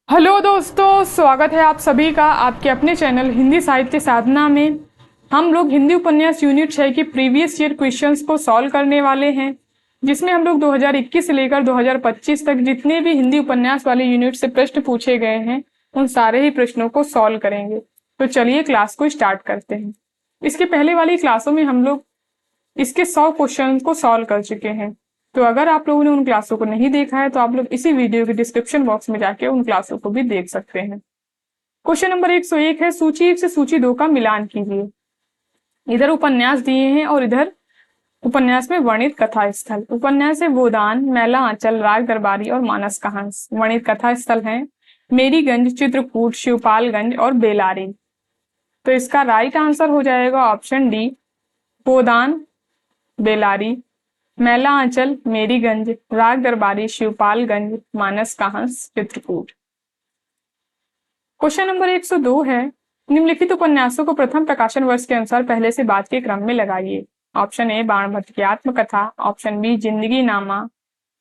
Hello दोस्तों, स्वागत है आप सभी का आपके अपने चैनल हिंदी साहित्य साधना में। हम लोग हिंदी उपन्यास यूनिट 6 की प्रीवियस ईयर क्वेश्चंस को सॉल्व करने वाले हैं, जिसमें हम लोग 2021 से लेकर 2025 तक जितने भी हिंदी उपन्यास वाले यूनिट से प्रश्न पूछे गए हैं उन सारे ही प्रश्नों को सॉल्व करेंगे। तो चलिए क्लास को स्टार्ट करते हैं। इसके पहले वाली क्लासों में हम लोग इसके 100 क्वेश्चन को सॉल्व कर चुके हैं। तो अगर आप लोगों ने उन क्लासों को नहीं देखा है तो आप लोग इसी वीडियो के डिस्क्रिप्शन बॉक्स में जाके उन क्लासों को भी देख सकते हैं। क्वेश्चन नंबर 101 है, सूची 1 से सूची 2 का मिलान कीजिए। इधर उपन्यास दिए हैं और इधर उपन्यास में वर्णित कथा स्थल। उपन्यास है गोदान, मैला आंचल, राग दरबारी और मानस कहांस। वर्णित कथा स्थल है मेरीगंज, चित्रकूट, शिवपालगंज और बेलारी। तो इसका राइट आंसर हो जाएगा ऑप्शन डी, गोदान, बेलारी, मैला आंचल, मेरीगंज, राग दरबारी, शिवपालगंज, मानस कहांस, चित्रकूट। क्वेश्चन नंबर 102 है, निम्नलिखित उपन्यासों को प्रथम प्रकाशन वर्ष के अनुसार पहले से बाद के क्रम में लगाइए। ऑप्शन ए बाणभट्ट की आत्मकथा, ऑप्शन बी जिंदगी नामा,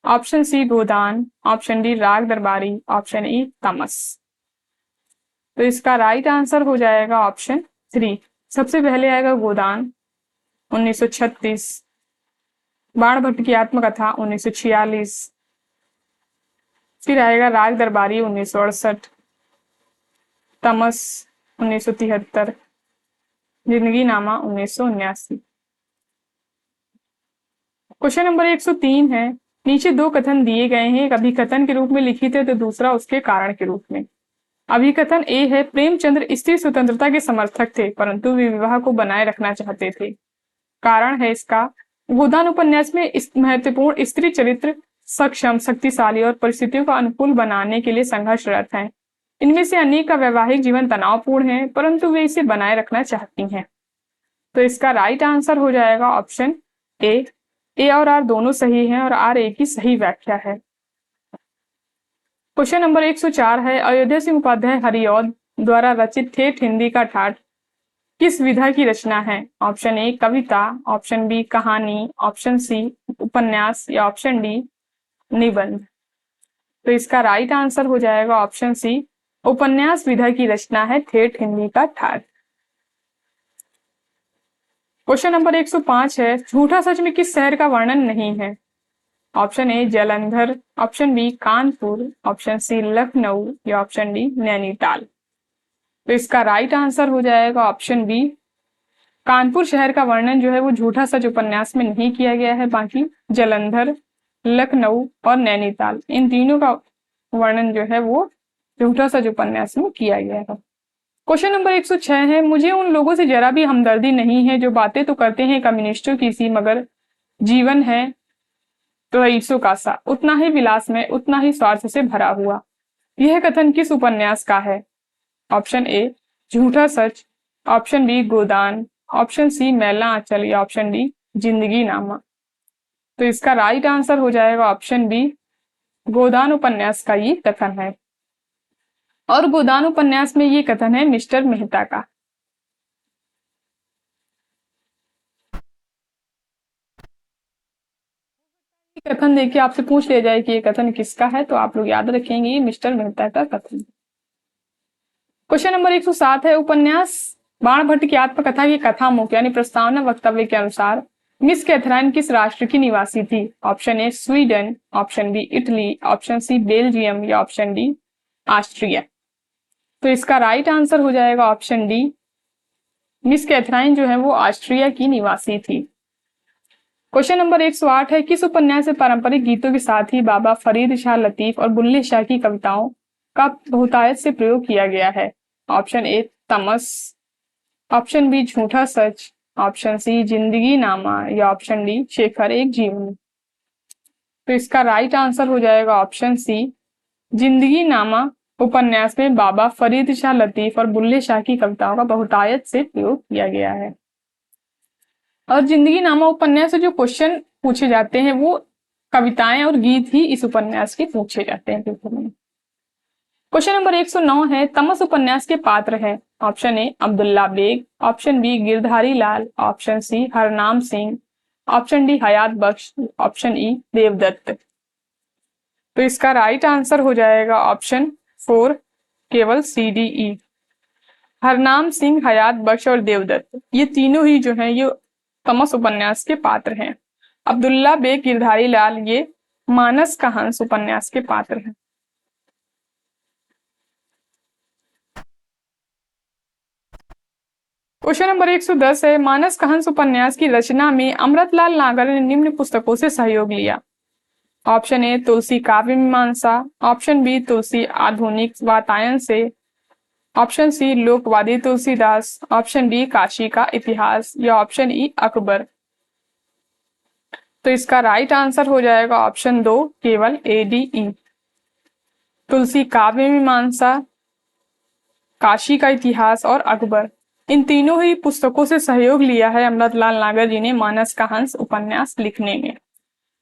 ऑप्शन सी गोदान, ऑप्शन डी राग दरबारी, ऑप्शन ई तमस। तो इसका राइट आंसर हो जाएगा ऑप्शन 3। सबसे पहले आएगा गोदान 1936, बाणभट्ट की आत्मकथा 1946, फिर आएगा राग दरबारी 1968, तमस 1973, जिंदगी नामा 1979। क्वेश्चन नंबर 103 है, नीचे दो कथन दिए गए हैं, एक अभिकथन के रूप में लिखित है तो दूसरा उसके कारण के रूप में। अभिकथन ए है, प्रेमचंद्र स्त्री स्वतंत्रता के समर्थक थे परंतु वे विवाह को बनाए रखना चाहते थे। कारण है इसका, गोदान उपन्यास में इस महत्वपूर्ण स्त्री चरित्र सक्षम, शक्तिशाली और परिस्थितियों को अनुकूल बनाने के लिए संघर्षरत हैं। इनमें से अनेक का वैवाहिक जीवन तनावपूर्ण है परंतु वे इसे बनाए रखना चाहती हैं। तो इसका राइट आंसर हो जाएगा ऑप्शन ए। ए और आर दोनों सही हैं और आर ए की सही व्याख्या है। क्वेश्चन नंबर 104 है, अयोध्या सिंह उपाध्याय हरिऔध द्वारा रचित ठेठ हिंदी का ठाठ किस विधा की रचना है। ऑप्शन ए कविता, ऑप्शन बी कहानी, ऑप्शन सी उपन्यास या ऑप्शन डी निबंध। तो इसका राइट आंसर हो जाएगा ऑप्शन सी, उपन्यास विधा की रचना है ठेठ हिंदी का ठाठ। क्वेश्चन नंबर 105 है, झूठा सच में किस शहर का वर्णन नहीं है। Option A Jalandhar, option B Kanpur, option C Lucknow या ऑप्शन डी नैनीताल। तो इसका राइट आंसर हो जाएगा ऑप्शन बी, कानपुर शहर का वर्णन जो है वो झूठा सच उपन्यास में नहीं किया गया है, बाकी जालंधर, लखनऊ और नैनीताल इन तीनों का वर्णन जो है वो झूठा सच उपन्यास में किया गया है। क्वेश्चन नंबर 106 है, मुझे उन लोगों से जरा भी हमदर्दी नहीं है जो बातें तो करते हैं कम्युनिस्टों की सी मगर जीवन है तो रईसों का सा, उतना ही विलास में उतना ही स्वार्थ से भरा हुआ। यह कथन किस उपन्यास का है। ऑप्शन ए झूठा सच, ऑप्शन बी गोदान, ऑप्शन सी मैला आंचल या ऑप्शन डी जिंदगी नामा। तो इसका राइट आंसर हो जाएगा ऑप्शन बी, गोदान उपन्यास का ये कथन है। और गोदान उपन्यास में ये कथन है मिस्टर मेहता का। कथन देखिए आपसे पूछ लिया जाए कि ये कथन किसका है तो आप लोग याद रखेंगे ये मिस्टर मेहता का कथन। क्वेश्चन नंबर 107 है, उपन्यास बाणभट्ट की आत्मकथा की कथा मुख्य यानी प्रस्तावना वक्तव्य के अनुसार मिस कैथरीन किस राष्ट्र की निवासी थी। Option A Sweden, option B Italy, option C Belgium या ऑप्शन डी ऑस्ट्रिया। तो इसका राइट आंसर हो जाएगा ऑप्शन डी, मिस कैथरीन जो है वो ऑस्ट्रिया की निवासी थी। क्वेश्चन नंबर 108 है, किस उपन्यास से पारंपरिक गीतों के साथ ही बाबा फरीद शाह लतीफ और बुल्ले शाह की कविताओं का बहुतायत से प्रयोग किया गया है। ऑप्शन ए तमस, ऑप्शन बी झूठा सच, ऑप्शन सी जिंदगी नामा या ऑप्शन डी शेखर एक जीवन। तो इसका राइट आंसर हो जाएगा ऑप्शन सी, जिंदगी नामा उपन्यास में बाबा फरीद शाह लतीफ और बुल्ले शाह की कविताओं का बहुतायत से प्रयोग किया गया है। और जिंदगी नामा उपन्यास से जो क्वेश्चन पूछे जाते हैं वो कविताएं और गीत ही इस उपन्यास के पूछे जाते हैं पेपर में। क्वेश्चन नंबर 109 है, तमस उपन्यास के पात्र है। Option A Abdullah Beg, option B Girdhari Lal, option C Harnam Singh, option D Hayat Bakhsh, option E Devdutt. तो इसका राइट आंसर हो जाएगा ऑप्शन 4 केवल C D E. Harnam Singh, Hayat Bakhsh और देवदत्त, ये तीनों ही जो हैं ये तमस उपन्यास के पात्र हैं। अब्दुल्ला बेग गिरधारी लाल, ये मानस का हंस उपन्यास के पात्र हैं। क्वेश्चन नंबर 110 है, मानस का हंस उपन्यास की रचना में अमृतलाल नागर ने निम्न पुस्तकों से सहयोग लिया। ऑप्शन ए तुलसी काव्य मीमांसा, ऑप्शन बी तुलसी आधुनिक वातायन से, ऑप्शन सी लोकवादी तुलसीदास, ऑप्शन डी काशी का इतिहास या ऑप्शन ई अकबर। तो इसका राइट आंसर हो जाएगा ऑप्शन 2 केवल ए डी ई। तुलसी काव्य मीमांसा, काशी का इतिहास और अकबर, इन तीनों ही पुस्तकों से सहयोग लिया है अमृतलाल नागर जी ने मानस का हंस उपन्यास लिखने में।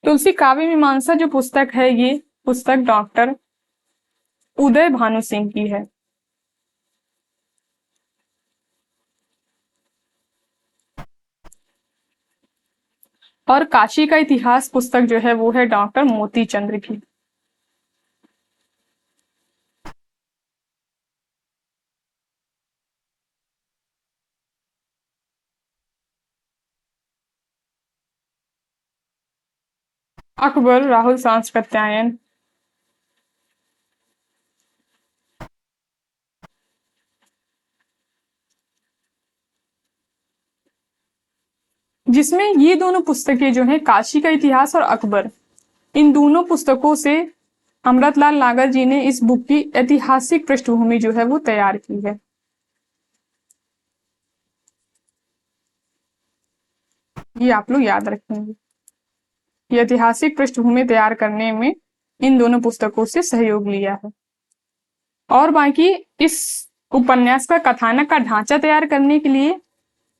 तुलसी काव्य मीमांसा जो पुस्तक है ये पुस्तक डॉक्टर उदय भानु सिंह की है। और काशी का इतिहास पुस्तक जो है वो है डॉक्टर मोती चंद्र की। अकबर राहुल सांस प्रत्यायन, जिसमें ये दोनों पुस्तकें जो हैं काशी का इतिहास और अकबर, इन दोनों पुस्तकों से अमृतलाल नागर जी ने इस बुक की ऐतिहासिक पृष्ठभूमि जो है वो तैयार की है। ये आप लोग याद रखेंगे, ये ऐतिहासिक पृष्ठभूमि तैयार करने में इन दोनों पुस्तकों से सहयोग लिया है। और बाकी इस उपन्यास का कथानक का ढांचा तैयार करने के लिए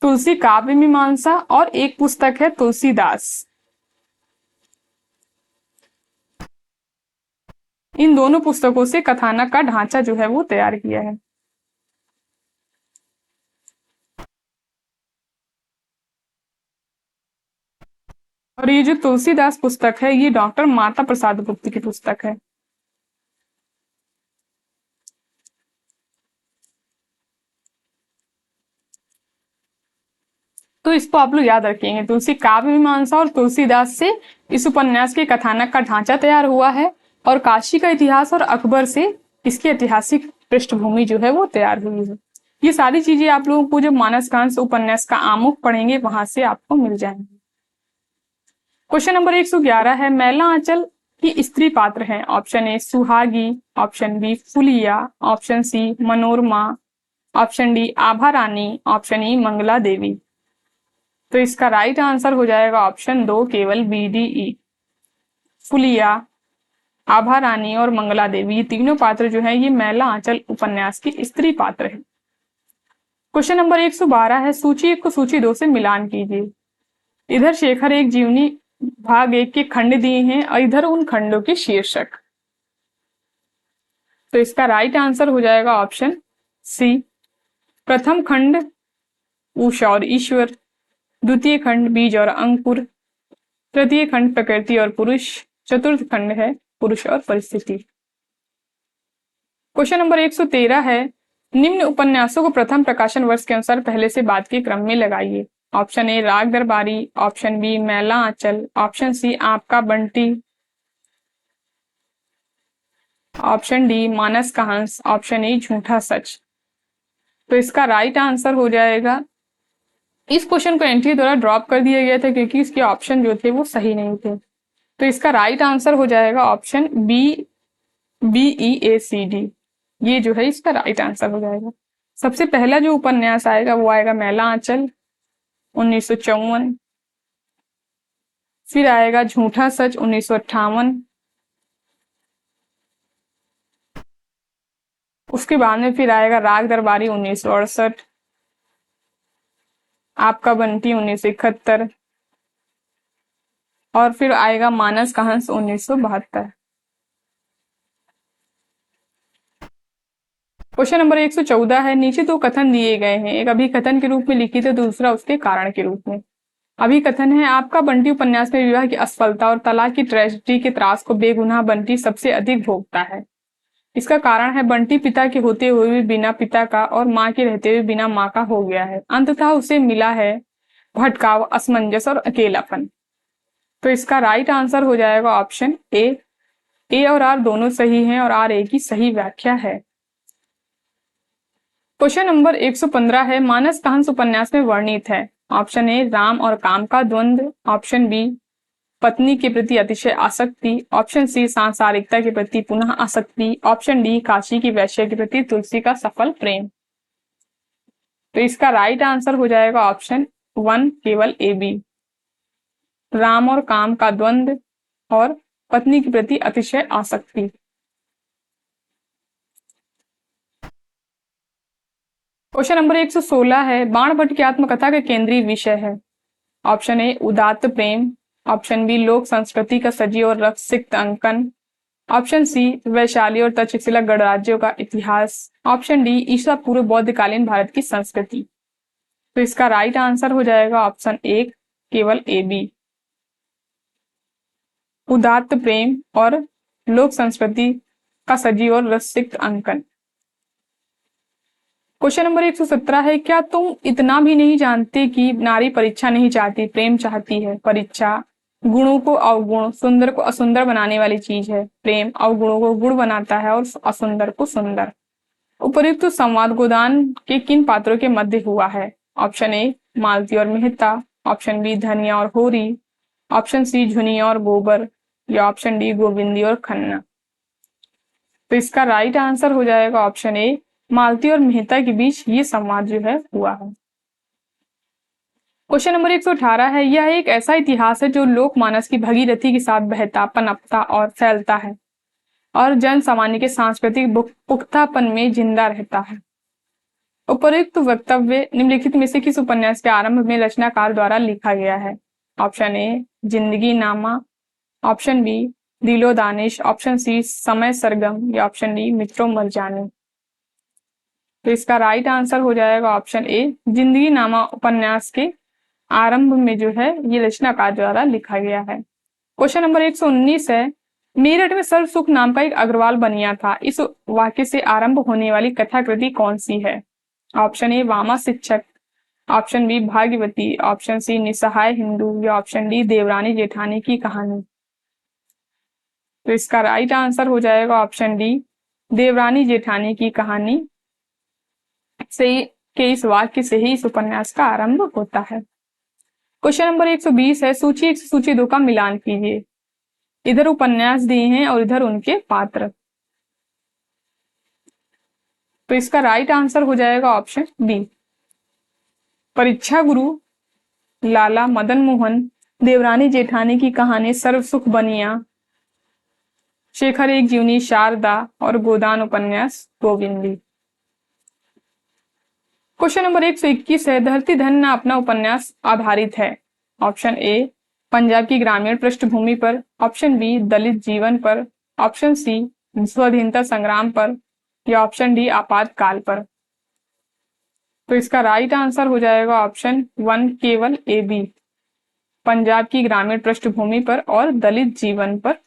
तुलसी काव्य मीमांसा और एक पुस्तक है तुलसीदास, इन दोनों पुस्तकों से कथानक का ढांचा जो है वो तैयार किया है। और ये जो तुलसीदास पुस्तक है ये डॉक्टर माता प्रसाद गुप्त की पुस्तक है। तो इसको आप लोग याद रखेंगे, तुलसी काव्य मीमांसा और तुलसीदास से इस उपन्यास के कथानक का ढांचा तैयार हुआ है और काशी का इतिहास और अकबर से इसकी ऐतिहासिक पृष्ठभूमि जो है वो तैयार हुई है। ये सारी चीजें आप लोगों को जब मानस का हंस उपन्यास का आमुख पढ़ेंगे वहां से आपको मिल जाएंगे। क्वेश्चन नंबर 111 है, मैला आंचल की स्त्री पात्र हैं। Option A Suhagi, option B Phulia, option C Manorama, option D Abha Rani, option E Mangla Devi. तो इसका राइट आंसर हो जाएगा ऑप्शन 2 केवल बी डी ई। फुलिया, आभा रानी और मंगला देवी, ये तीनों पात्र जो है ये मैला आंचल उपन्यास की स्त्री पात्र है। क्वेश्चन नंबर 112 है, सूची 1 को सूची 2 से मिलान कीजिए। इधर शेखर एक जीवनी भाग 1 के खंड दिए हैं और इधर उन खंडों के शीर्षक। तो इसका राइट आंसर हो जाएगा ऑप्शन सी। प्रथम खंड उषा और ईश्वर, द्वितीय खंड बीज और अंकुर, तृतीय खंड प्रकृति और पुरुष, चतुर्थ खंड है पुरुष और परिस्थिति। क्वेश्चन नंबर 113 है, निम्न उपन्यासों को प्रथम प्रकाशन वर्ष के अनुसार पहले से बाद के क्रम में लगाइए। ऑप्शन ए राग दरबारी, ऑप्शन बी मैला आंचल, ऑप्शन सी आपका बंटी, ऑप्शन डी मानस का हंस, ऑप्शन ई झूठा सच। तो इसका राइट आंसर हो जाएगा, इस क्वेश्चन को एंट्री द्वारा ड्रॉप कर दिया गया था क्योंकि इसके ऑप्शन जो थे वो सही नहीं थे। तो इसका राइट आंसर हो जाएगा ऑप्शन बी, बी ई ए सी डी, ये जो है इसका राइट आंसर हो जाएगा। सबसे पहला जो उपन्यास आएगा वो आएगा मैला आंचल 1954, फिर आएगा झूठा सच 1958, उसके बाद में फिर आएगा राग दरबारी 1968, आपका बंटी 1971 और फिर आएगा मानस का हंस 1972। क्वेश्चन नंबर 114 है, नीचे 2 कथन दिए गए हैं, एक अभिकथन के रूप में लिखित है, दूसरा उसके कारण के रूप में। अभिकथन है, आपका बंटी उपन्यास में विवाह की असफलता और तलाक की ट्रेजेडी के त्रास को बेगुनाह बंटी सबसे अधिक भोगता है। इसका कारण है बंटी पिता के होते हुए भी बिना पिता का और माँ के रहते हुए बिना माँ का हो गया है। अंततः उसे मिला है भटकाव, असमंजस और अकेलापन। तो इसका राइट आंसर हो जाएगा ऑप्शन ए और आर दोनों सही हैं और आर ए की सही व्याख्या है। क्वेश्चन नंबर 115 है, मानस का हंस उपन्यास में वर्णित है। ऑप्शन ए राम और काम का द्वंद्व, ऑप्शन बी पत्नी के प्रति अतिशय आसक्ति, ऑप्शन सी सांसारिकता के प्रति पुनः आसक्ति, ऑप्शन डी काशी की वैश्य के प्रति तुलसी का सफल प्रेम। तो इसका राइट आंसर हो जाएगा ऑप्शन 1 केवल ए बी, राम और काम का द्वंद्व और पत्नी के प्रति अतिशय आसक्ति। क्वेश्चन नंबर 116 है, बाणभट्ट की आत्मकथा का केंद्रीय विषय है। ऑप्शन ए उदात्त प्रेम, ऑप्शन बी लोक संस्कृति का सजीव और रसिक अंकन, ऑप्शन सी वैशाली और तक्षशिला गणराज्यों का इतिहास, ऑप्शन डी ईसा पूर्व बौद्धकालीन भारत की संस्कृति। तो इसका राइट आंसर हो जाएगा ऑप्शन ए केवल ए बी, उदात्त प्रेम और लोक संस्कृति का सजीव और रसिक अंकन। क्वेश्चन नंबर 117 है, क्या तुम इतना भी नहीं जानते कि नारी परीक्षा नहीं चाहती, प्रेम चाहती है। परीक्षा गुणों को अवगुण, सुंदर को असुंदर बनाने वाली चीज है। प्रेम अवगुणों को गुण बनाता है और असुंदर को सुंदर। उपयुक्त संवाद गोदान के किन पात्रों के मध्य हुआ है। ऑप्शन ए मालती और मेहता, ऑप्शन बी धनिया और होरी, ऑप्शन सी झुनिया और गोबर, या ऑप्शन डी गोविंदी और खन्ना। तो इसका राइट आंसर हो जाएगा ऑप्शन ए, मालती और मेहता के बीच ये संवाद जो है हुआ है। क्वेश्चन नंबर 118 है, यह एक ऐसा इतिहास है जो लोकमानस की भगीरथी के साथ बहता, पनपता और फैलता है और जन सामान्य के सांस्कृतिक पुख्तापन में जिंदा रहता है। उपयुक्त वक्तव्य निम्नलिखित में से किस उपन्यास के आरंभ में रचनाकार द्वारा लिखा गया है। ऑप्शन ए जिंदगी नामा, ऑप्शन बी दिलो दानिश, ऑप्शन सी समय सरगम, या ऑप्शन डी मित्रों मर जाने। तो इसका राइट आंसर हो जाएगा ऑप्शन ए, जिंदगी नामा उपन्यास के आरंभ में जो है ये रचनाकार द्वारा लिखा गया है। क्वेश्चन नंबर 119 है, मेरठ में सर्व सुख नाम का एक अग्रवाल बनिया था, इस वाक्य से आरंभ होने वाली कथाकृति कौन सी है। ऑप्शन ए वामा शिक्षक, ऑप्शन बी भाग्यवती, ऑप्शन सी निसहाय हिंदू, या ऑप्शन डी देवरानी जेठानी की कहानी। तो इसका राइट आंसर हो जाएगा ऑप्शन डी, देवरानी जेठानी की कहानी से के इस वाक्य से ही इस उपन्यास का आरंभ होता है। क्वेश्चन नंबर 120 है, सूची 1 से सूची 2 का मिलान कीजिए। इधर उपन्यास दिए हैं और इधर उनके पात्र। तो इसका राइट आंसर हो जाएगा ऑप्शन बी, परीक्षा गुरु, लाला मदन मोहन, देवरानी जेठानी की कहानी, सर्व सुख बनिया, शेखर एक जीवनी, शारदा और गोदान उपन्यास गोविंदी। क्वेश्चन नंबर 121 है, धरती धन्य अपना उपन्यास आधारित है। ऑप्शन ए पंजाब की ग्रामीण पृष्ठभूमि पर, ऑप्शन बी दलित जीवन पर, ऑप्शन सी स्वाधीनता संग्राम पर, या ऑप्शन डी आपातकाल पर। तो इसका राइट आंसर हो जाएगा ऑप्शन 1 केवल ए बी, पंजाब की ग्रामीण पृष्ठभूमि पर और दलित जीवन पर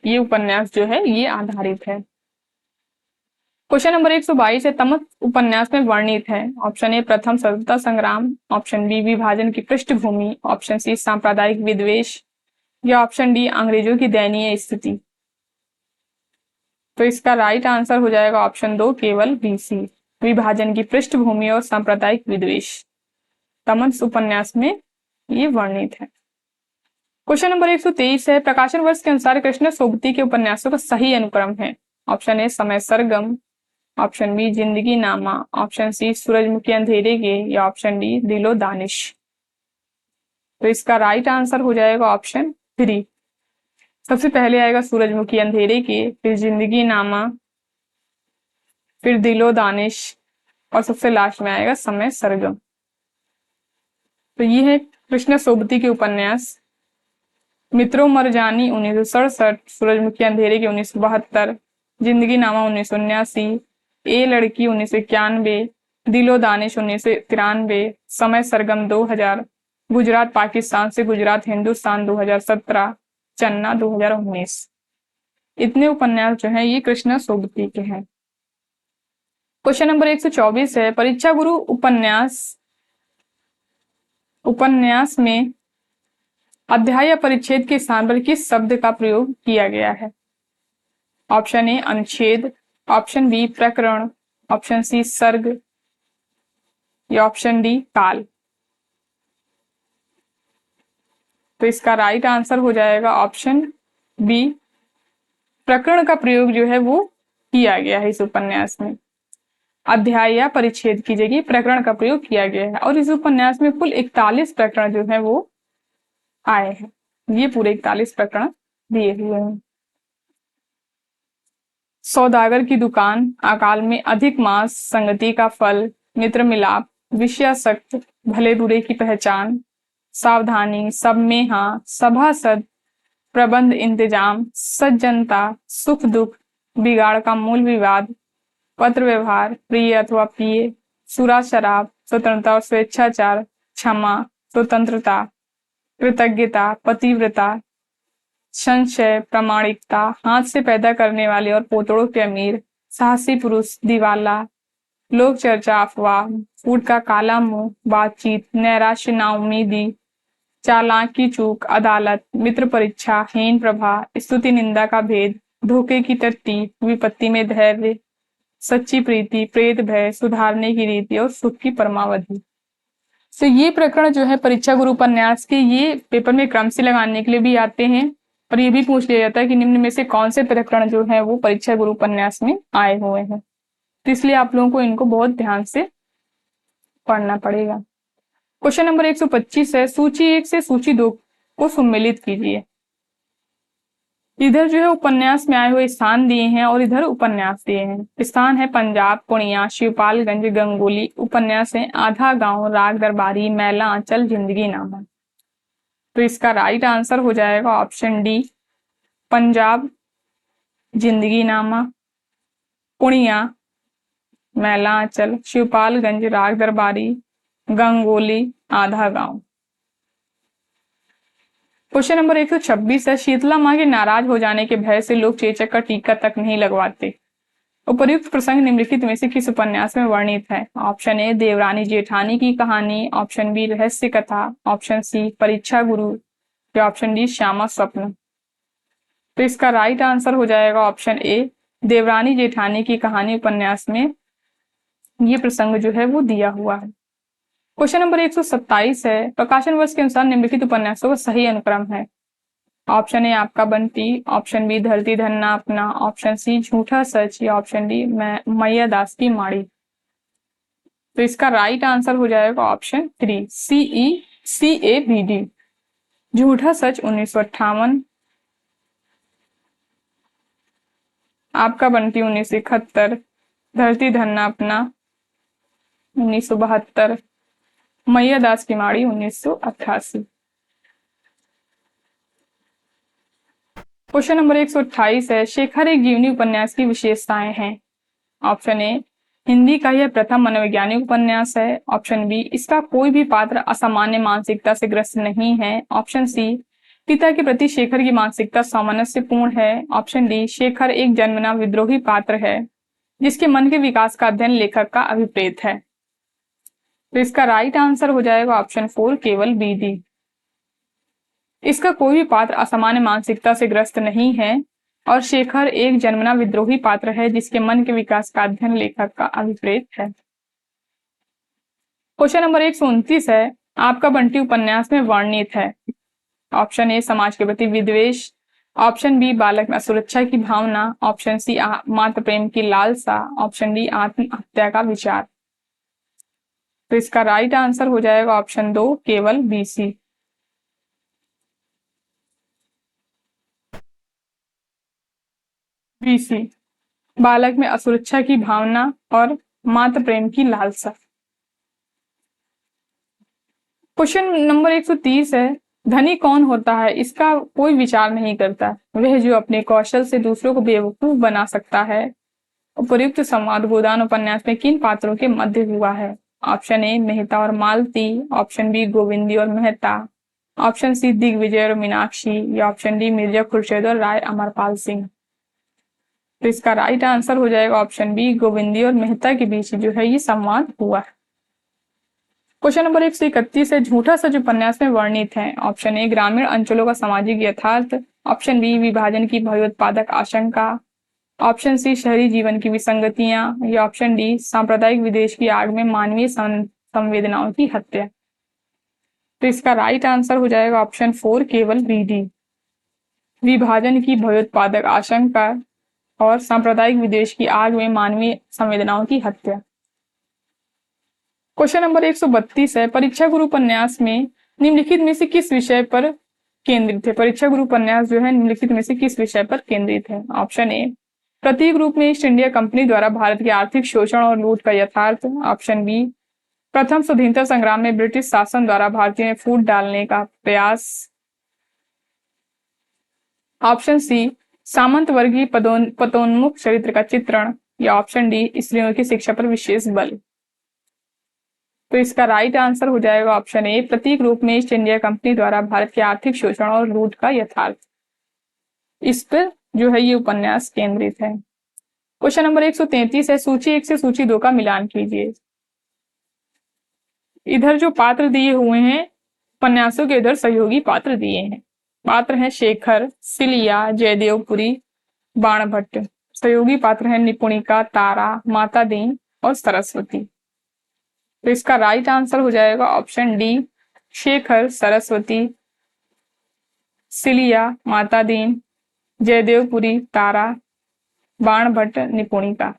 ये उपन्यास जो है ये आधारित है। क्वेश्चन नंबर 122 है, तमस उपन्यास में वर्णित है। ऑप्शन ए प्रथम स्वतंत्रता संग्राम, ऑप्शन बी विभाजन की पृष्ठभूमि, ऑप्शन सी सांप्रदायिक विद्वेष, या ऑप्शन डी अंग्रेजों की दयनीय स्थिति। तो इसका राइट आंसर हो जाएगा ऑप्शन 2 केवल बी सी, विभाजन की पृष्ठभूमि और सांप्रदायिक विद्वेष तमस उपन्यास में ये वर्णित है। क्वेश्चन नंबर 123 है, प्रकाशन वर्ष के अनुसार कृष्ण सोबती के उपन्यासों का सही अनुक्रम है। ऑप्शन ए समय सरगम, ऑप्शन बी जिंदगी नामा, ऑप्शन सी सूरजमुखी अंधेरे के, या ऑप्शन डी दिलो दानिश। तो इसका राइट आंसर हो जाएगा ऑप्शन 3, सबसे पहले आएगा सूरजमुखी अंधेरे के, फिर जिंदगी नामा, फिर दिलो दानिश और सबसे लास्ट में आएगा समय सरगम। तो ये है कृष्ण सोबती के उपन्यास। मित्रों मर जानी 1967, सूरजमुखी अंधेरे के 1972, जिंदगी नामा 1979, ए लड़की 1991, दिलो दानिश 1993, समय सरगम 2000, गुजरात पाकिस्तान से गुजरात हिंदुस्तान 2017, चन्ना 2019। इतने उपन्यास जो हैं ये कृष्णा सोबती के हैं। क्वेश्चन नंबर 124 है, परीक्षा गुरु उपन्यास में अध्याय या परिच्छेद के स्थान पर किस शब्द का प्रयोग किया गया है? ऑप्शन ए अनुच्छेद, ऑप्शन बी प्रकरण, ऑप्शन सी सर्ग या ऑप्शन डी काल। तो इसका राइट आंसर हो जाएगा ऑप्शन बी, प्रकरण का प्रयोग जो है वो किया गया है इस उपन्यास में। अध्याय या परिच्छेद की जगह प्रकरण का प्रयोग किया गया है और इस उपन्यास में कुल 41 प्रकरण जो है वो आए हैं। ये पूरे 41 प्रकरण दिए हुए हैं। सौदागर की दुकान, अकाल में, अधिक मास, संगति का फल, मित्र मिलाप, विषयासक्त, भले बुरे की पहचान, सावधानी, सब में हाँ, सभासद, प्रबंध इंतजाम, सज्जनता, सुख दुख, बिगाड़ का मूल विवाद, पत्र व्यवहार, प्रिय अथवा पिए, सुरा शराब, स्वतंत्रता और स्वेच्छाचार, क्षमा, स्वतंत्रता, कृतज्ञता, पतिव्रता, संशय, प्रामाणिकता, हाथ से पैदा करने वाले और पोतड़ों के अमीर, साहसी पुरुष, दिवाला, लोक चर्चा, अफवाह, फूट का काला मुंह, बातचीत, नैराश्य, नाउमीदी, चालाकी चूक, अदालत, मित्र परीक्षा, हीन प्रभा, स्तुति निंदा का भेद, धोखे की टट्टी, विपत्ति में धैर्य, सच्ची प्रीति, प्रेत भय, सुधारने की रीति और सुख की परमावधि। तो ये प्रकरण जो है परीक्षा गुरु उपन्यास के, ये पेपर में क्रम से लगाने के लिए भी आते हैं और ये भी पूछ लिया जाता है कि निम्न में से कौन से प्रकरण जो है वो परीक्षा गुरु उपन्यास में आए हुए हैं। तो इसलिए आप लोगों को इनको बहुत ध्यान से पढ़ना पड़ेगा। क्वेश्चन नंबर 125 है, सूची 1 से सूची 2 को सम्मिलित कीजिए। इधर जो है उपन्यास में आए हुए स्थान दिए हैं और इधर उपन्यास दिए हैं। स्थान है पंजाब, पूर्णिया, शिवपालगंज, गंगोली। उपन्यास है आधा गांव, राग दरबारी, मैला आंचल, जिंदगी नामा। तो इसका राइट आंसर हो जाएगा ऑप्शन डी, पंजाब, जिंदगी नामा, पूर्णिया, मैला आंचल, शिवपालगंज, राग दरबारी, गंगोली, आधा गांव। क्वेश्चन नंबर 126 है, शीतला माँ के नाराज हो जाने के भय से लोग चेचक का टीका तक नहीं लगवाते। उपर्युक्त प्रसंग निम्नलिखित में से किस उपन्यास में वर्णित है? ऑप्शन ए देवरानी जेठानी की कहानी, ऑप्शन बी रहस्य कथा, ऑप्शन सी परीक्षा गुरु या ऑप्शन डी श्यामा स्वप्न। तो इसका राइट आंसर हो जाएगा ऑप्शन ए, देवरानी जेठानी की कहानी उपन्यास में ये प्रसंग जो है वो दिया हुआ है। क्वेश्चन नंबर 127 है, प्रकाशन वर्ष के अनुसार निम्नलिखित उपन्यासों का सही अनुक्रम है। ऑप्शन ए आपका बंटी, ऑप्शन बी धरती धन्ना अपना, ऑप्शन सी झूठा सच या ऑप्शन डी मैया दास की माड़ी। तो इसका राइट आंसर हो जाएगा ऑप्शन 3, CECABD। झूठा सच 1958, आपका बंटी 1971, धरती धन्ना अपना 1972, मैया दास की माड़ी 1988। क्वेश्चन नंबर 128 है, शेखर एक जीवनी उपन्यास की विशेषताएं हैं। ऑप्शन ए हिंदी का यह प्रथम मनोवैज्ञानिक उपन्यास है, ऑप्शन बी इसका कोई भी पात्र असामान्य मानसिकता से ग्रस्त नहीं है, ऑप्शन सी पिता के प्रति शेखर की मानसिकता सामंजस्यपूर्ण है, ऑप्शन डी शेखर एक जन्मना विद्रोही पात्र है जिसके मन के विकास का अध्ययन लेखक का अभिप्रेत है। तो इसका राइट आंसर हो जाएगा ऑप्शन 4, केवल बी डी। इसका कोई भी पात्र असामान्य मानसिकता से ग्रस्त नहीं है और शेखर एक जन्मना विद्रोही पात्र है जिसके मन के विकास का अध्ययन लेखक का अभिप्रेत है। क्वेश्चन नंबर 129 है, आपका बंटी उपन्यास में वर्णित है। ऑप्शन ए समाज के प्रति विद्वेष, ऑप्शन बी बालक में असुरक्षा की भावना, ऑप्शन सी मातृ प्रेम की लालसा, ऑप्शन डी आत्महत्या का विचार। तो इसका राइट आंसर हो जाएगा ऑप्शन 2, केवल BC। BC बालक में असुरक्षा की भावना और मातृ प्रेम की लालसा। क्वेश्चन नंबर 130 है, धनी कौन होता है इसका कोई विचार नहीं करता, वह जो अपने कौशल से दूसरों को बेवकूफ बना सकता है। उपयुक्त संवाद गोदान उपन्यास में किन पात्रों के मध्य हुआ है? ऑप्शन ए मेहता और मालती, ऑप्शन बी गोविंदी और मेहता, ऑप्शन सी दिग्विजय और मीनाक्षी या ऑप्शन डी मिर्जा खुर्शीद और राय अमरपाल सिंह। तो इसका राइट आंसर हो जाएगा ऑप्शन बी, गोविंदी और मेहता के बीच जो है ये संवाद हुआ है। क्वेश्चन नंबर 131 है, झूठा सच उपन्यास में वर्णित है। ऑप्शन ए, ग्रामीण अंचलों का सामाजिक यथार्थ। ऑप्शन बी, विभाजन की भयोत्पादक आशंका। ऑप्शन सी, शहरी जीवन की विसंगतियां। या ऑप्शन डी, सांप्रदायिक विदेश की आग में मानवीय संवेदनाओं की हत्या। तो इसका राइट आंसर हो जाएगा ऑप्शन 4, केवल बी डी, विभाजन की भयोत्पादक आशंका और सांप्रदायिक विदेश की आग में मानवीय संवेदनाओं की हत्या। क्वेश्चन नंबर 132 है, परीक्षा गुरु उपन्यास में निम्नलिखित में से किस विषय पर केंद्रित है। परीक्षा गुरु उपन्यास जो है निम्नलिखित में से किस विषय पर केंद्रित है। ऑप्शन ए, प्रतीक रूप में ईस्ट इंडिया कंपनी द्वारा भारत के आर्थिक शोषण और लूट का यथार्थ। ऑप्शन बी, प्रथम स्वतंत्रता संग्राम में ब्रिटिश शासन द्वारा भारतीयों में फूट डालने का प्रयास। ऑप्शन सी, सामंत वर्गीय पदोन्मुख चरित्र का चित्रण। या ऑप्शन डी, स्त्रियों की शिक्षा पर विशेष बल। तो इसका राइट आंसर हो जाएगा ऑप्शन ए, प्रतीक रूप में ईस्ट इंडिया कंपनी द्वारा भारत के आर्थिक शोषण और लूट का यथार्थ। इस पर जो है ये उपन्यास केंद्रित है। क्वेश्चन नंबर 133 है, सूची 1 से सूची 2 का मिलान कीजिए। इधर जो पात्र दिए हुए हैं उपन्यासों के, इधर सहयोगी पात्र दिए हैं। पात्र हैं शेखर, सिलिया, जयदेवपुरी, बाणभट्ट। सहयोगी पात्र हैं निपुणिका, तारा, माता दीन और सरस्वती। तो इसका राइट आंसर हो जाएगा option D, Shekhar, Saraswati, cilia, माता दीन, जयदेवपुरी, तारा, बाणभट्ट, निपुणिका।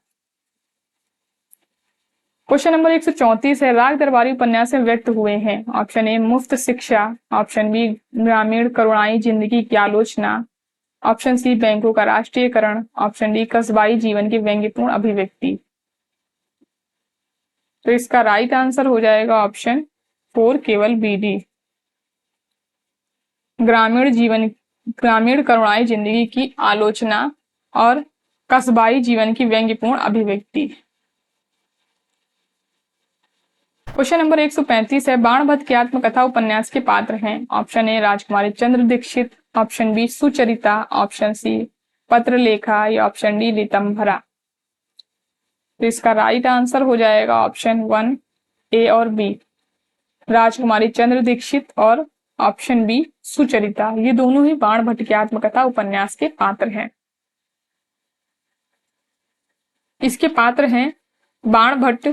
क्वेश्चन नंबर 134 है, राग दरबारी उपन्यास में व्यक्त हुए हैं। ऑप्शन ए, मुफ्त शिक्षा। ऑप्शन बी, ग्रामीण करुणाई जिंदगी की आलोचना। ऑप्शन सी, बैंकों का राष्ट्रीयकरण। ऑप्शन डी, कस्बाई जीवन की व्यंग्यपूर्ण अभिव्यक्ति। तो इसका राइट आंसर हो जाएगा ऑप्शन 4, केवल बी डी, ग्रामीण करुणाई जिंदगी की आलोचना और कस्बाई जीवन की व्यंग्यपूर्ण अभिव्यक्ति। क्वेश्चन नंबर 135 है, बाणभट्ट की आत्मकथा उपन्यास के पात्र हैं। Option A, Rajkumari Chandra Dikshit. Option B, Sucharita. Option C, Patralekha. या ऑप्शन डी, ऋतंभरा। तो इसका राइट आंसर हो जाएगा ऑप्शन 1, ए और बी, राजकुमारी चंद्र दीक्षित और ऑप्शन बी, सुचरिता। ये दोनों ही बाणभट्ट की आत्मकथा उपन्यास के पात्र हैं। इसके पात्र हैं बाणभट्ट,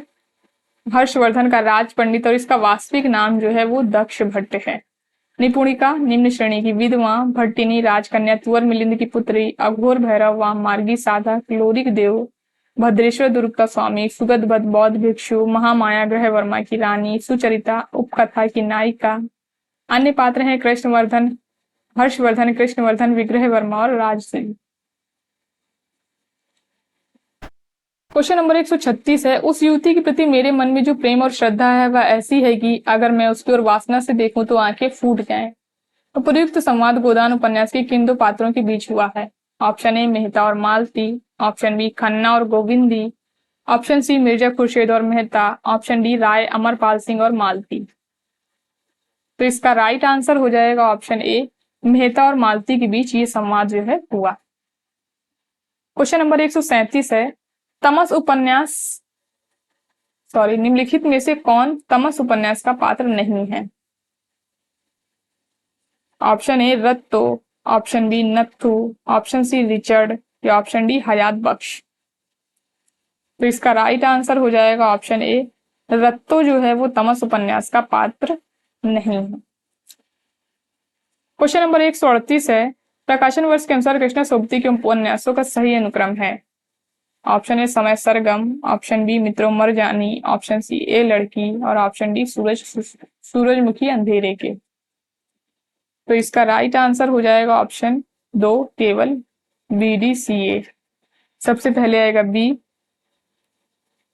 हर्षवर्धन का राज पंडित, और इसका वास्तविक नाम जो है वो दक्ष भट्ट है। निपुणिका, निम्न श्रेणी की विधवा, भट्टिनी, राजकन्या, तुअर मिलिंद की पुत्री, अघोर भैरव, वाम मार्गी साधक, लोरिक देव, भद्रेश्वर दुर्ग का स्वामी, सुगत भट्ट बौद्ध भिक्षु, महामाया ग्रह वर्मा की रानी, सुचरिता उपकथा की नायिका। अन्य पात्र हैं कृष्णवर्धन, हर्षवर्धन, कृष्णवर्धन, विग्रह वर्मा और राजसिंह। क्वेश्चन नंबर 136 है, उस युवती के प्रति मेरे मन में जो प्रेम और श्रद्धा है वह ऐसी है कि अगर मैं उसकी ओर वासना से देखूं तो आंखें फूट जाएं। तो प्रयुक्त संवाद गोदान उपन्यास के किन दो पात्रों के बीच हुआ है। ऑप्शन ए, मेहता और मालती। ऑप्शन बी, खन्ना और गोविंदी। ऑप्शन सी, मिर्जा खुर्शीद और मेहता। ऑप्शन डी, राय, अमरपाल सिंह और मालती। तो इसका राइट आंसर हो जाएगा ऑप्शन ए, मेहता और मालती के बीच ये संवाद जो है हुआ। क्वेश्चन नंबर 137 है, निम्नलिखित में से कौन तमस उपन्यास का पात्र नहीं है। Option A, Ratto. Option B, Natthu. Option C, Richard. या ऑप्शन डी, हयात बख्श। तो इसका राइट आंसर हो जाएगा ऑप्शन ए, रत्तो जो है वो तमस उपन्यास का पात्र नहीं है। क्वेश्चन नंबर 138 है, प्रकाशन वर्ष के अनुसार कृष्णा सोबती के उपन्यासों का सही अनुक्रम है। ऑप्शन ए, समय सरगम। ऑप्शन बी, मित्रों मरजानी। ऑप्शन सी, ए लड़की। और ऑप्शन डी, सूरजमुखी अंधेरे के। तो इसका राइट आंसर हो जाएगा ऑप्शन 2, केवल बी डी सी ए। सबसे पहले आएगा बी,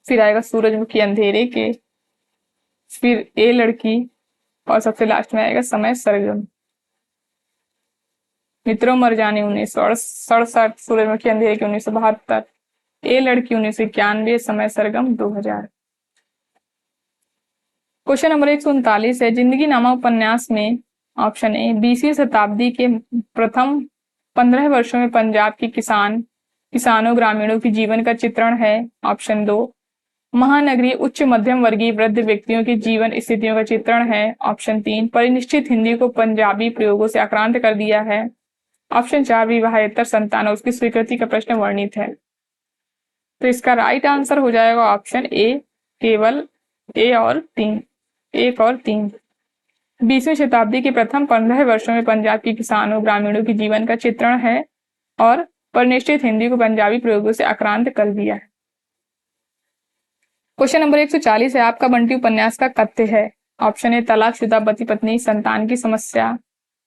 फिर आएगा सूरजमुखी अंधेरे के, फिर ए लड़की और सबसे लास्ट में आएगा समय सरगम। मित्रों मरजानी 1967, सूरजमुखी अंधेरे के 1972, ए लड़की 1991, समय सरगम 2000। क्वेश्चन नंबर 139 है, जिंदगी नामा उपन्यास में ऑप्शन ए, 20वीं शताब्दी के प्रथम 15 वर्षों में पंजाब के किसान किसानों ग्रामीणों की जीवन का चित्रण है। ऑप्शन 2। महानगरीय उच्च मध्यम वर्गीय वृद्ध व्यक्तियों की जीवन स्थितियों का चित्रण है। ऑप्शन 3। परिनिष्ठित हिंदी को पंजाबी प्रयोगों से आक्रांत कर दिया है। ऑप्शन 4। विवाहेतर संतान और उसकी स्वीकृति का प्रश्न वर्णित है। तो इसका राइट आंसर हो जाएगा ऑप्शन ए, केवल ए और 3, 1 और 3। 20वीं शताब्दी के प्रथम 15 वर्षों में पंजाब के किसानों ग्रामीणों की जीवन का चित्रण है और परिनिष्ठित हिंदी को पंजाबी प्रयोगों से आक्रांत कर दिया है। क्वेश्चन नंबर 140 है आपका बंटी उपन्यास का कथ्य है। ऑप्शन ए तलाकशुदा पति पत्नी संतान की समस्या।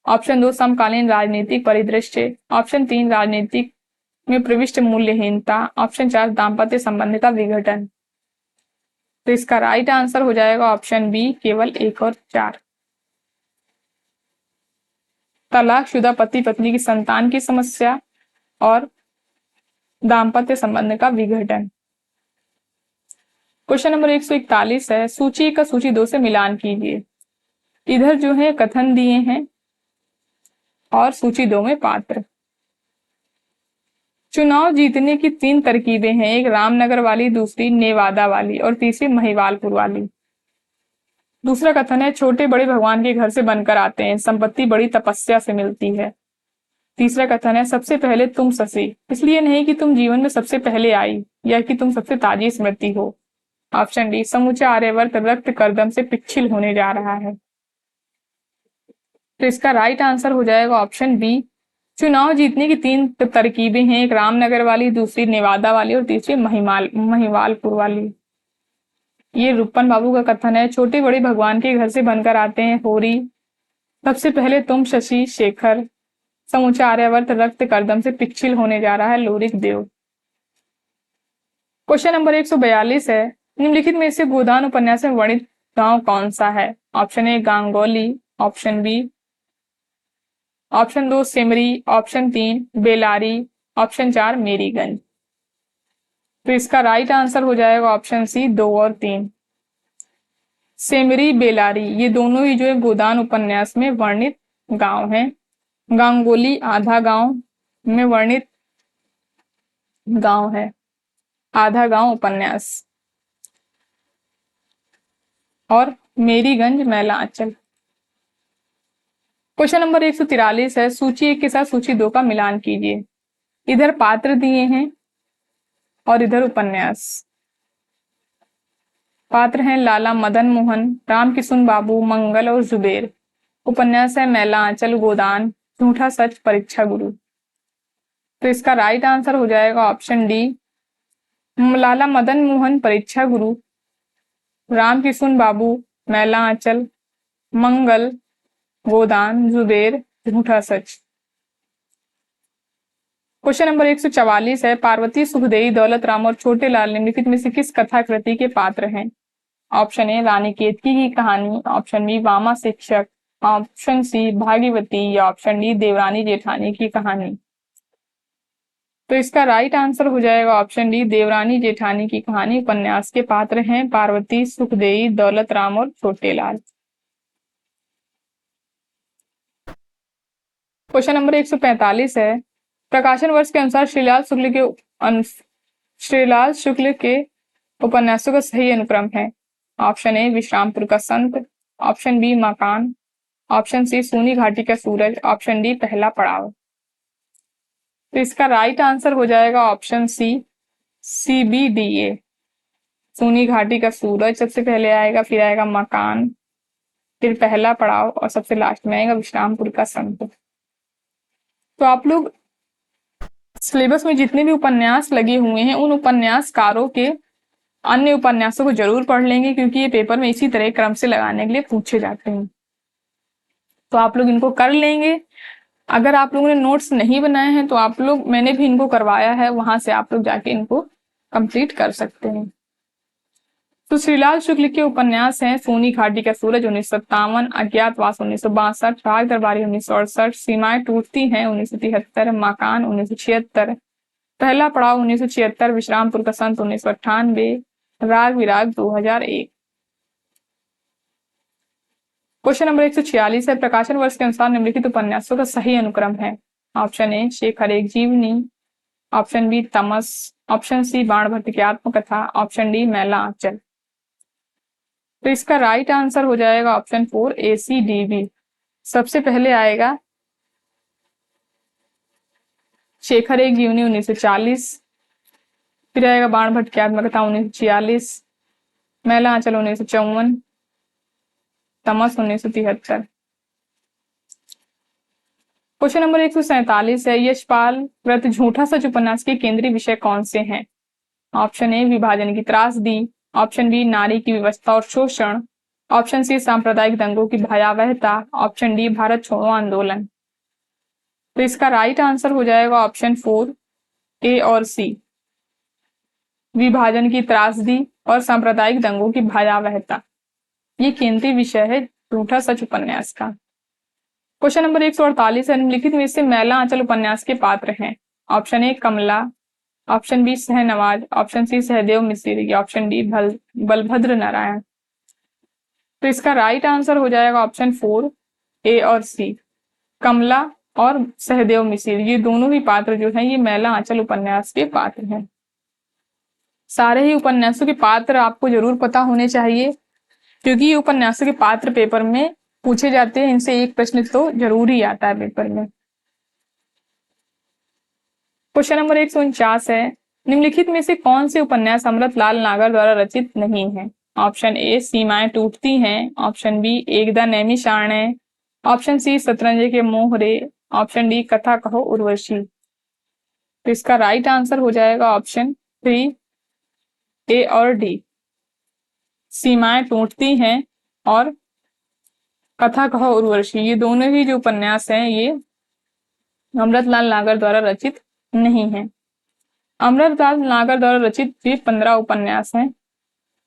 ऑप्शन 2 समकालीन राजनीतिक परिदृश्य। ऑप्शन 3 राजनीतिक में प्रविष्ट मूल्यहीनता। ऑप्शन 4 दाम्पत्य संबंध का विघटन। तो इसका राइट आंसर हो जाएगा ऑप्शन बी, केवल 1 और 4। तलाकशुदा पति पत्नी की संतान की समस्या और दाम्पत्य संबंध का विघटन। क्वेश्चन नंबर 141 है सूची 1 का सूची 2 से मिलान कीजिए। इधर जो है कथन दिए हैं और सूची 2 में पात्र। चुनाव जीतने की 3 तरकीबें हैं, एक रामनगर वाली, दूसरी नेवादा वाली और तीसरी महिवालपुर वाली। दूसरा कथन है छोटे बड़े भगवान के घर से बनकर आते हैं, संपत्ति बड़ी तपस्या से मिलती है। तीसरा कथन है सबसे पहले तुम शशि, इसलिए नहीं कि तुम जीवन में सबसे पहले आई या कि तुम सबसे ताजी स्मृति हो। ऑप्शन डी समूचा आर्यवर्त रक्त करदम से पिछिल होने जा रहा है। तो इसका राइट आंसर हो जाएगा ऑप्शन बी। चुनाव जीतने की 3 तरकीबें हैं, एक रामनगर वाली, दूसरी नेवादा वाली और तीसरी महिवालपुर वाली। ये रूपन बाबू का कथन है छोटे बड़े भगवान के घर से बनकर आते हैं, होरी, सबसे पहले तुम शशि शेखर, समूचा आर्यवर्त रक्त करदम से पिछिल होने जा रहा है लोरिक देव। क्वेश्चन नंबर 142 है निम्नलिखित में से गोदान उपन्यास में वर्णित गांव कौन सा है। Option A Gangoli, option B, option 2 Simri, option 3 Belari, option 4 Meriganj. तो इसका राइट आंसर हो जाएगा ऑप्शन सी 2 और 3। सिमरी बेलारी ये दोनों ही जो है गोदान उपन्यास में वर्णित गांव हैं। गांगोली आधा गांव में वर्णित गांव है, आधा गांव उपन्यास, और मेरीगंज मैला अंचल। क्वेश्चन नंबर 143 है सूची 1 के साथ सूची 2 का मिलान कीजिए। इधर पात्र दिए हैं और इधर उपन्यास। पात्र हैं लाला मदन मोहन, राम किशुन बाबू, मंगल और जुबेर। उपन्यास है मैला आंचल, गोदान, झूठा सच, परीक्षा गुरु। तो इसका राइट आंसर हो जाएगा ऑप्शन डी लाला मदन मोहन परीक्षा गुरु, राम किशुन बाबू मैला आंचल, मंगल गोदान, जुबेर झूठा सच। क्वेश्चन नंबर 144 है पार्वती सुखदेई दौलत राम और छोटे लाल निम्नलिखित में से किस कथा कृति के पात्र हैं। ऑप्शन ए रानी केतकी की कहानी, ऑप्शन बी वामा शिक्षक, ऑप्शन सी भागीरथी या ऑप्शन डी देवरानी जेठानी की कहानी। तो इसका राइट आंसर हो जाएगा ऑप्शन डी देवरानी जेठानी की कहानी उपन्यास के पात्र हैं पार्वती सुखदेई दौलत राम और छोटे लाल। क्वेश्चन नंबर 145 है प्रकाशन वर्ष के अनुसार श्रीलाल शुक्ल के उपन्यासों का सही अनुक्रम है। ऑप्शन ए विश्रामपुर का संत, ऑप्शन बी मकान, ऑप्शन सी सूनी घाटी का सूरज, ऑप्शन डी पहला पड़ाव। तो इसका राइट आंसर हो जाएगा ऑप्शन सी CBDA। सूनी घाटी का सूरज सबसे पहले आएगा, फिर आएगा मकान, फिर पहला पड़ाव और सबसे लास्ट में आएगा विश्रामपुर का संत। तो आप लोग सिलेबस में जितने भी उपन्यास लगे हुए हैं उन उपन्यासकारों के अन्य उपन्यासों को जरूर पढ़ लेंगे क्योंकि ये पेपर में इसी तरह क्रम से लगाने के लिए पूछे जाते हैं। तो आप लोग इनको कर लेंगे। अगर आप लोगों ने नोट्स नहीं बनाए हैं तो आप लोग, मैंने भी इनको करवाया है, वहां से आप लोग जाके इनको कंप्लीट कर सकते हैं। तो श्रीलाल शुक्ल के उपन्यास हैं सूनी घाटी का सूरज 1957, अज्ञातवास 1962, राग दरबारी 1968, सीमाएं टूटती हैं 1973, मकान 1976, पहला पड़ाव 1976, विश्रामपुर का संत 1998, राग विराग 2001। क्वेश्चन नंबर 146 है प्रकाशन वर्ष के अनुसार निम्नलिखित उपन्यासों का सही अनुक्रम है। ऑप्शन ए शेखर एक जीवनी, ऑप्शन बी तमस, ऑप्शन सी बाण भट्ट की आत्मकथा, ऑप्शन डी मैला आंचल। तो इसका राइट आंसर हो जाएगा ऑप्शन 4 ACDB। सबसे पहले आएगा शेखर एक जीवनी 1940, फिर आएगा बाण भट्ट की आत्मकथा 1946, मैला आंचल 1954, तमस 1973। क्वेश्चन नंबर 147 है, यशपाल व्रत झूठा सच उपन्यास के केंद्रीय विषय कौन से हैं? ऑप्शन ए विभाजन की त्रासदी, ऑप्शन बी नारी की व्यवस्था और शोषण, ऑप्शन सी सांप्रदायिक दंगों की भयावहता, ऑप्शन डी भारत छोड़ो आंदोलन। तो इसका राइट आंसर हो जाएगा ऑप्शन 4 ए और सी, विभाजन की त्रासदी और सांप्रदायिक दंगों की भयावहता, ये केंद्रीय विषय है झूठा सच उपन्यास का। क्वेश्चन नंबर 148 है, निम्नलिखित में से मैला आंचल उपन्यास के पात्र हैं? Option A Kamla, option B Shahnawaz, option C Sahdev Mishra, option D Balbhadra Narayan. तो इसका राइट आंसर हो जाएगा ऑप्शन 4 ए और सी, कमला और सहदेव मिश्र, ये दोनों ही पात्र जो हैं ये मैला आंचल उपन्यास के पात्र हैं। सारे ही उपन्यासों के पात्र आपको जरूर पता होने चाहिए, क्योंकि ये उपन्यासों के पात्र पेपर में पूछे जाते हैं, इनसे एक प्रश्न तो जरूर ही आता है पेपर में। क्वेश्चन नंबर 149 है, निम्नलिखित में से कौन से उपन्यास अमृतलाल नागर द्वारा रचित नहीं है? ऑप्शन ए सीमाएं टूटती हैं, ऑप्शन बी एकदा नैमिषारण्य, ऑप्शन सी शतरंज के मोहरे, ऑप्शन डी कथा कहो उर्वशी। तो इसका राइट आंसर हो जाएगा ऑप्शन 3 ए और डी, सीमाएं टूटती हैं और कथा कहो उर्वशी, ये दोनों ही जो उपन्यास हैं ये अमृतलाल नागर द्वारा रचित नहीं है। अमृतलाल नागर द्वारा रचित भी 15 उपन्यास हैं।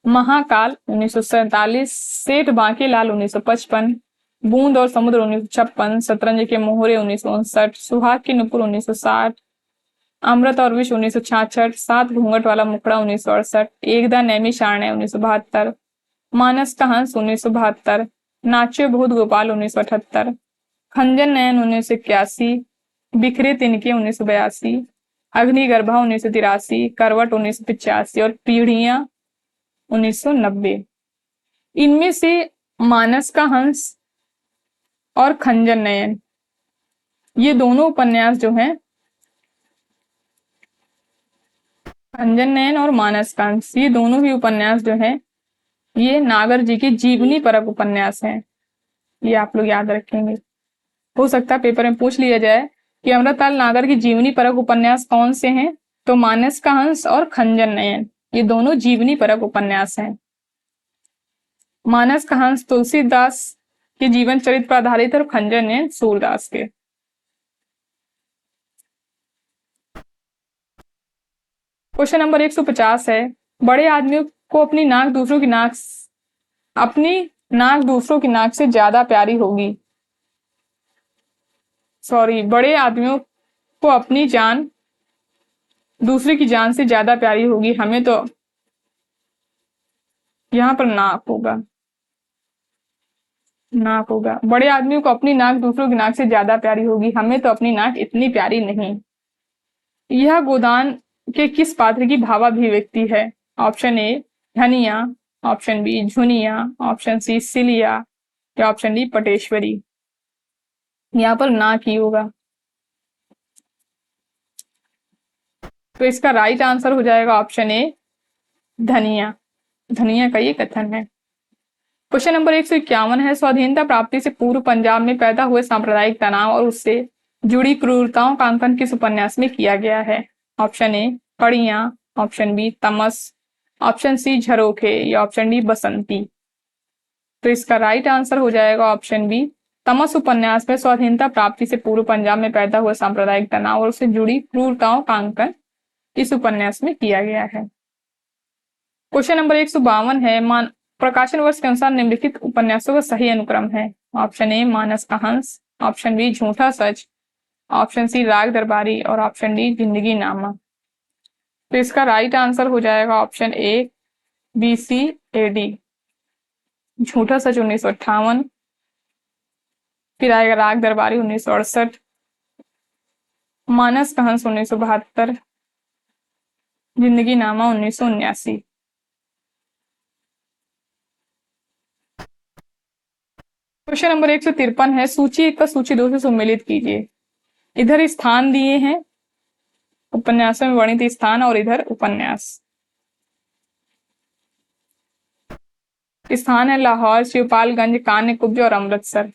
महाकाल 1947, सेठ बांकेलाल 1955, बूंद और समुद्र 1956, शतरंज के मोहरे 1959, सुहाग की नुपुर 1960, अमृत और विष 1966, सात घूंघट वाला मुखड़ा 1968, एकदा नैमिषारण्य 1972, मानस का हंस 1972, नाच्य भूत गोपाल 1978, खंजन नयन 1981, बिखरे तिनके 1982, अग्निगर्भा 1983, करवट 1985 और पीढ़ियां 1990। इनमें से मानस का हंस और खंजन नयन, ये दोनों उपन्यास जो हैं, खंजन नयन और मानस का हंस, ये दोनों ही उपन्यास जो हैं ये नागर जी की जीवनी परक उपन्यास हैं। ये आप लोग याद रखेंगे, हो सकता है पेपर में पूछ लिया जाए कि अमृतलाल नागर की जीवनी परक उपन्यास कौन से हैं, तो मानस का हंस और खंजन नयन, ये दोनों जीवनी परक उपन्यास हैं। मानस का हंस तुलसीदास के जीवन चरित्र पर आधारित और खंजन नयन सूरदास के। क्वेश्चन नंबर 150 है, बड़े आदमियों को अपनी नाक दूसरों की नाक से ज्यादा प्यारी होगी। बड़े आदमियों को अपनी जान दूसरे की जान से ज्यादा प्यारी होगी, हमें तो यहां पर नाक होगा। बड़े आदमियों को अपनी नाक दूसरों की नाक से ज्यादा प्यारी होगी, हमें तो अपनी नाक इतनी प्यारी नहीं। यह गोदान के किस पात्र की भावाभिव्यक्ति है? Option A Dhaniya, option B Jhuniya, option C Siliya या ऑप्शन डी पटेश्वरी। यहाँ पर ना की होगा, तो इसका राइट आंसर हो जाएगा ऑप्शन ए धनिया। धनिया का ये कथन है। क्वेश्चन नंबर 151 है, स्वाधीनता प्राप्ति से पूर्व पंजाब में पैदा हुए सांप्रदायिक तनाव और उससे जुड़ी क्रूरताओं का अंकन किस उपन्यास में किया गया है? ऑप्शन ए कड़ियां, ऑप्शन बी तमस, ऑप्शन सी झरोखे या ऑप्शन डी बसंती। तो इसका राइट आंसर हो जाएगा ऑप्शन बी, तमस उपन्यास में स्वाधीनता प्राप्ति से पूर्व पंजाब में पैदा हुए सांप्रदायिक तनाव और उससे जुड़ी क्रूरताओं का अंकन इस उपन्यास में किया गया है। क्वेश्चन नंबर 152 है, प्रकाशन वर्ष के अनुसार निम्नलिखित उपन्यासों का सही अनुक्रम है? ऑप्शन ए मानस का हंस, ऑप्शन बी झूठा सच, ऑप्शन सी राग दरबारी और ऑप्शन डी जिंदगी नामा। तो इसका राइट आंसर हो जाएगा option A B C A D, झूठा सच 1958, फिर आएगा राग दरबारी 1968, मानस का हंस 1972, जिंदगी नामा 1979। क्वेश्चन नंबर 153 है, सूची 1 का सूची 2 से सम्मिलित कीजिए। इधर स्थान दिए हैं, उपन्यासों में वर्णित स्थान, और इधर उपन्यास। स्थान है लाहौर, शिवपालगंज, कान्य कुब्ज और अमृतसर।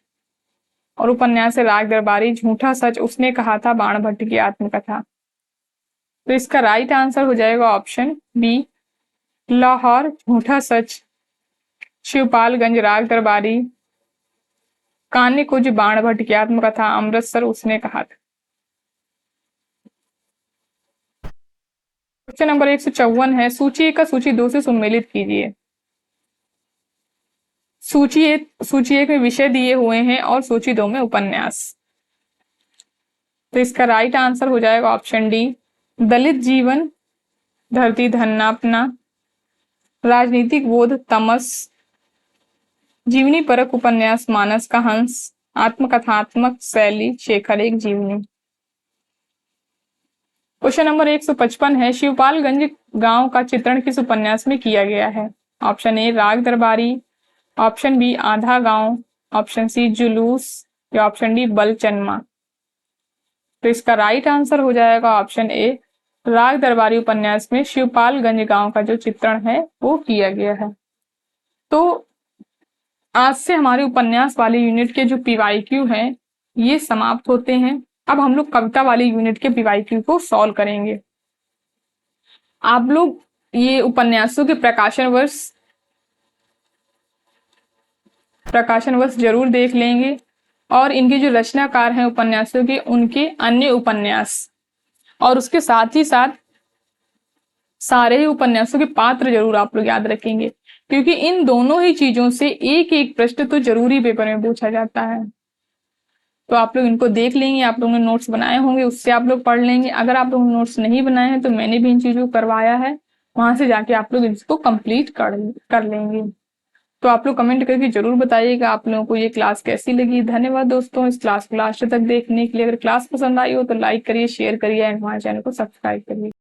और उपन्यास है राग दरबारी, झूठा सच, उसने कहा था, बाण भट्ट की आत्मकथा। तो इसका राइट आंसर हो जाएगा ऑप्शन बी, लाहौर, झूठा सच, शिवपालगंज, राग दरबारी, कान्य कुब्ज, बाण भट्ट की आत्मकथा, अमृतसर, उसने कहा था। क्वेश्चन नंबर 154 है, सूची 1 का सूची 2 से सम्मिलित कीजिए। सूची 1 में विषय दिए हुए हैं और सूची 2 में उपन्यास। तो इसका राइट आंसर हो जाएगा ऑप्शन डी, दलित जीवन, धरती धन्नापना, राजनीतिक बोध, तमस, जीवनी परक उपन्यास, मानस का हंस, आत्मकथात्मक शैली, शेखर एक जीवनी। क्वेश्चन नंबर 155 है, शिवपालगंज गांव का चित्रण किस उपन्यास में किया गया है? ऑप्शन ए राग दरबारी, ऑप्शन बी आधा गांव, ऑप्शन सी जुलूस, या ऑप्शन डी बलचनमा। तो इसका राइट आंसर हो जाएगा ऑप्शन ए, राग दरबारी उपन्यास में शिवपालगंज गांव का जो चित्रण है वो किया गया है। तो आज से हमारे उपन्यास वाले यूनिट के जो पीवाईक्यू हैं ये समाप्त होते हैं। अब हम लोग कविता वाले यूनिट के पीवाईक्यू को सॉल्व करेंगे। आप लोग ये उपन्यासों के प्रकाशन वर्ष जरूर देख लेंगे, और इनके जो रचनाकार हैं उपन्यासों के, उनके अन्य उपन्यास, और उसके साथ ही साथ सारे ही उपन्यासों के पात्र जरूर आप लोग याद रखेंगे, क्योंकि इन दोनों ही चीजों से एक एक प्रश्न तो जरूरी पेपर में पूछा जाता है। तो आप लोग इनको देख लेंगे, आप लोगों ने नोट्स बनाए होंगे, उससे आप लोग पढ़ लेंगे। अगर आप लोग नोट्स नहीं बनाए हैं तो मैंने भी इन चीजों को करवाया है, वहां से जाके आप लोग इसको कंप्लीट कर लेंगे। तो आप लोग कमेंट करके जरूर बताइएगा आप लोगों को ये क्लास कैसी लगी। धन्यवाद दोस्तों इस क्लास को लास्ट तक देखने के लिए। अगर क्लास पसंद आई हो तो लाइक करिए, शेयर करिए एंड हमारे चैनल को सब्सक्राइब करिए।